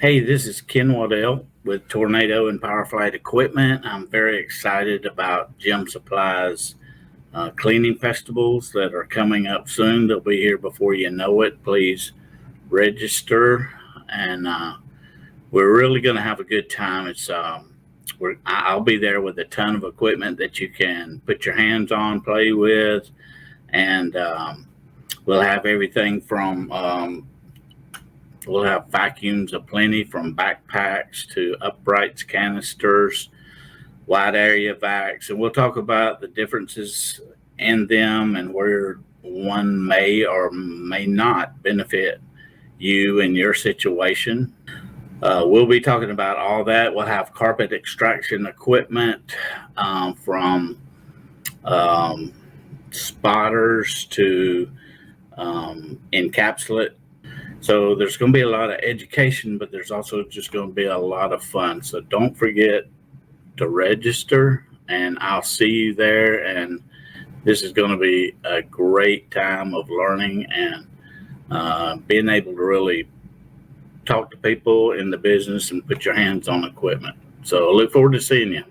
Hey, this is Ken Waddell with Tornado and Powerflight Equipment. I'm very excited about Gem Supply's cleaning festivals that are coming up soon. They'll be here before you know it. Please register, and we're really going to have a good time. I'll be there with a ton of equipment that you can put your hands on, play with, and we'll have everything from we'll have vacuums aplenty, from backpacks to uprights, canisters, wide area vacs, and we'll talk about the differences in them and where one may or may not benefit you in your situation. We'll be talking about all that. We'll have carpet extraction equipment, from spotters to encapsulate. So there's going to be a lot of education, but there's also just going to be a lot of fun. So don't forget to register, and I'll see you there. And this is going to be a great time of learning and being able to really talk to people in the business and put your hands on equipment. So I look forward to seeing you.